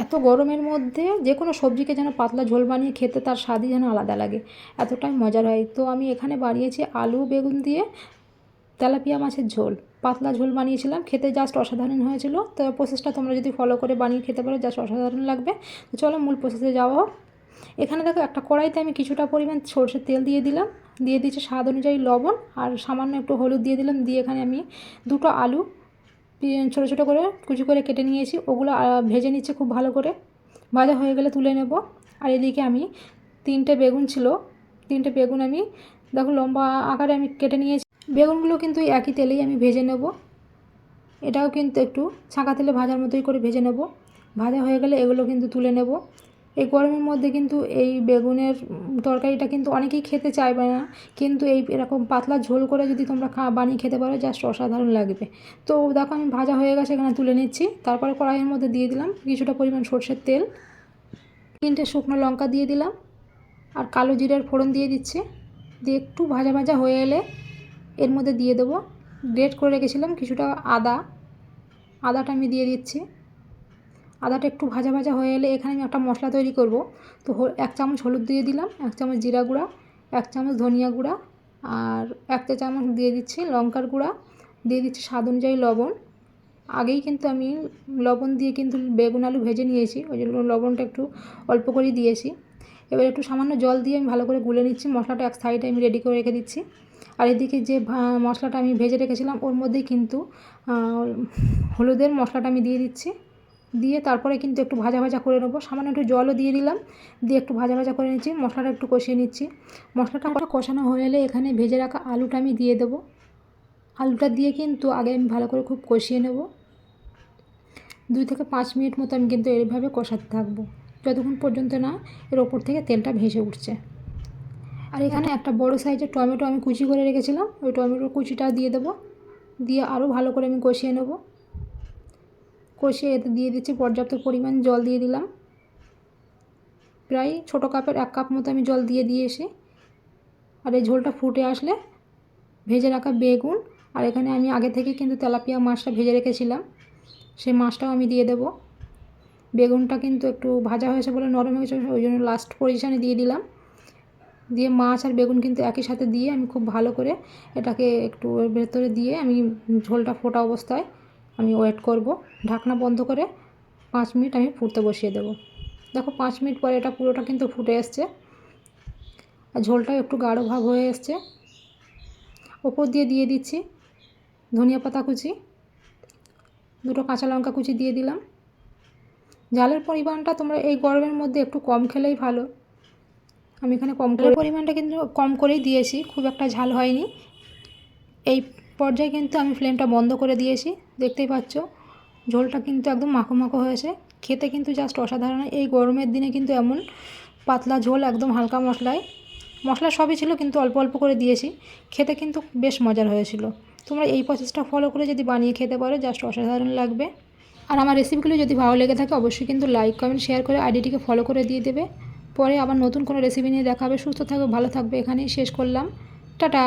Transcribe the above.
এত গরমের মধ্যে যে কোনো সবজিকে যেন পাতলা ঝোল বানিয়ে খেতে তার স্বাদই যেন আলাদা লাগে, এতটাই মজার হয়। তো আমি এখানে বানিয়েছি আলু বেগুন দিয়ে তেলাপিয়া মাছের ঝোল, পাতলা ঝোল বানিয়েছিলাম, খেতে জাস্ট অসাধারণ হয়েছিল। তো প্রসেসটা তোমরা যদি ফলো করে বানিয়ে খেতে পারো জাস্ট অসাধারণ লাগবে। তো চলো মূল প্রসেসে যাওয়া হোক। এখানে দেখো একটা কড়াইতে আমি কিছুটা পরিমাণ সরষের তেল দিয়ে দিলাম, দিয়ে দিয়েছি স্বাদ অনুযায়ী লবণ আর সামান্য একটু হলুদ দিয়ে দিলাম। দিয়ে এখানে আমি দুটো আলু ছোটো ছোটো করে কুচি করে কেটে নিয়েছি, ওগুলো ভেজে নিচ্ছি খুব ভালো করে। ভাজা হয়ে গেলে তুলে নেব। আর এদিকে আমি তিনটে বেগুন ছিল, তিনটে বেগুন আমি দেখো লম্বা আকারে আমি কেটে নিয়েছি। বেগুনগুলো কিন্তু একই তেলেই আমি ভেজে নেব, এটাও কিন্তু একটু ছাঁকা তেলে ভাজার মতোই করে ভেজে নেব। ভাজা হয়ে গেলে এগুলো কিন্তু তুলে নেব। এই গরমের মধ্যে কিন্তু এই বেগুনের তরকারিটা কিন্তু অনেকেই খেতে চাইবে না, কিন্তু এই এরকম পাতলা ঝোল করে যদি তোমরা বানিয়ে খেতে পারো জাস্ট অসাধারণ লাগবে। তো দেখো আমি ভাজা হয়ে গেছে, এখানে তুলে নিচ্ছি। তারপরে কড়াইয়ের মধ্যে দিয়ে দিলাম কিছুটা পরিমাণ সরষের তেল, 3টে শুকনো লঙ্কা দিয়ে দিলাম আর কালো জিরের ফোড়ন দিয়ে দিচ্ছি। দিয়ে একটু ভাজা ভাজা হয়ে এলে এর মধ্যে দিয়ে দেবো গ্রেট করে রেখেছিলাম কিছুটা আদাটা আমি দিয়ে দিচ্ছি। আদাটা একটু ভাজা ভাজা হয়ে এলে এখানে আমি একটা মশলা তৈরি করব। তো 1 চামচ হলুদ দিয়ে দিলাম, 1 চামচ জিরা গুঁড়া, 1 চামচ ধনিয়া গুঁড়া আর 1 চামচ দিয়ে দিচ্ছি লঙ্কার গুঁড়া, দিয়ে দিচ্ছি স্বাদ অনুযায়ী লবণ। আগেই কিন্তু আমি লবণ দিয়ে কিন্তু বেগুন আলু ভেজে নিয়েছি, ওই জন্য লবণটা একটু অল্প করেই দিয়েছি। এবার একটু সামান্য জল দিয়ে আমি ভালো করে গুলে নিচ্ছি। মশলাটা এক সাইডে আমি রেডি করে রেখে দিচ্ছি। আর এদিকে যে মশলাটা আমি ভেজে রেখেছিলাম ওর মধ্যেই কিন্তু হলুদের মশলাটা আমি দিয়ে দিচ্ছি। দিয়ে তারপরে কিন্তু একটু ভাজা ভাজা করে নেবো, সামান্য একটু জলও দিয়ে দিলাম, দিয়ে একটু ভাজা ভাজা করে নিচ্ছি। মশলাটা একটু কষিয়ে নিচ্ছি। মশলাটা কষানো হয়ে এলে এখানে ভেজে রাখা আলুটা আমি দিয়ে দেবো। আলুটা দিয়ে কিন্তু আগে আমি ভালো করে খুব কষিয়ে নেব। 2 থেকে 5 মিনিট মতো আমি কিন্তু এইভাবে কষাতে থাকবো, যতক্ষণ পর্যন্ত না এর ওপর থেকে তেলটা ভেসে উঠছে। আর এখানে একটা বড় সাইজের টমেটো আমি কুচি করে রেখেছিলাম, ওই টমেটোর কুচিটা দিয়ে দেবো। দিয়ে আরও ভালো করে আমি কষিয়ে নেব। কষিয়ে এতে দিয়ে দিচ্ছি পর্যাপ্ত পরিমাণ জল দিয়ে দিলাম, প্রায় ছোটো কাপের 1 কাপ মতো আমি জল দিয়ে দিয়েছি। আর এই ঝোলটা ফুটে আসলে ভেজে রাখা বেগুন আর এখানে আমি আগে থেকে কিন্তু তেলাপিয়া মাছটা ভেজে রেখেছিলাম, সেই মাছটাও আমি দিয়ে দেব। বেগুনটা কিন্তু একটু ভাজা হয়েছে বলে নরম হয়েছে, ওই জন্য লাস্ট পজিশানে দিয়ে দিলাম। দিয়ে মাছ আর বেগুন কিন্তু একই সাথে দিয়ে আমি খুব ভালো করে এটাকে একটু এর ভেতরে দিয়ে আমি ঝোলটা ফোটা অবস্থায় আমি ওয়েট করব। ঢাকনা বন্ধ করে 5 মিনিট আমি ফুটতে বসিয়ে দেব। দেখো 5 মিনিট পরে এটা পুরোটা কিন্তু ফুটে এসছে আর ঝোলটাও একটু গাঢ় ভাব হয়ে এসছে। ওপর দিয়ে দিয়ে দিচ্ছি ধনিয়া পাতা কুচি, 2টো কাঁচা লঙ্কা কুচি দিয়ে দিলাম। ঝালের পরিমাণটা তোমরা এই গরমের মধ্যে একটু কম খেলেই ভালো, আমি এখানে কম করে পরিমাণটা কিন্তু কম করেই দিয়েছি, খুব একটা ঝাল হয়নি। এই পর্যায়ে কিন্তু আমি ফ্লেমটা বন্ধ করে দিয়েছি। দেখতেই পাচ্ছ ঝোলটা কিন্তু একদম মাখো মাখো হয়েছে, খেতে কিন্তু জাস্ট অসাধারণ। এই গরমের দিনে কিন্তু এমন পাতলা ঝোল একদম হালকা মশলা সবই ছিল কিন্তু অল্প অল্প করে দিয়েছি, খেতে কিন্তু বেশ মজার হয়েছিল। তোমরা এই প্রসেসটা ফলো করে যদি বানিয়ে খেতে পারো জাস্ট অসাধারণ লাগবে। আর আমার রেসিপিগুলো যদি ভালো লেগে থাকে অবশ্যই কিন্তু লাইক কমেন্ট শেয়ার করে আইডিটিকে ফলো করে দিয়ে দেবে। পরে আবার নতুন কোনো রেসিপি নিয়ে দেখা হবে। সুস্থ থাকবে, ভালো থাকবে, এখানেই শেষ করলাম। টাটা।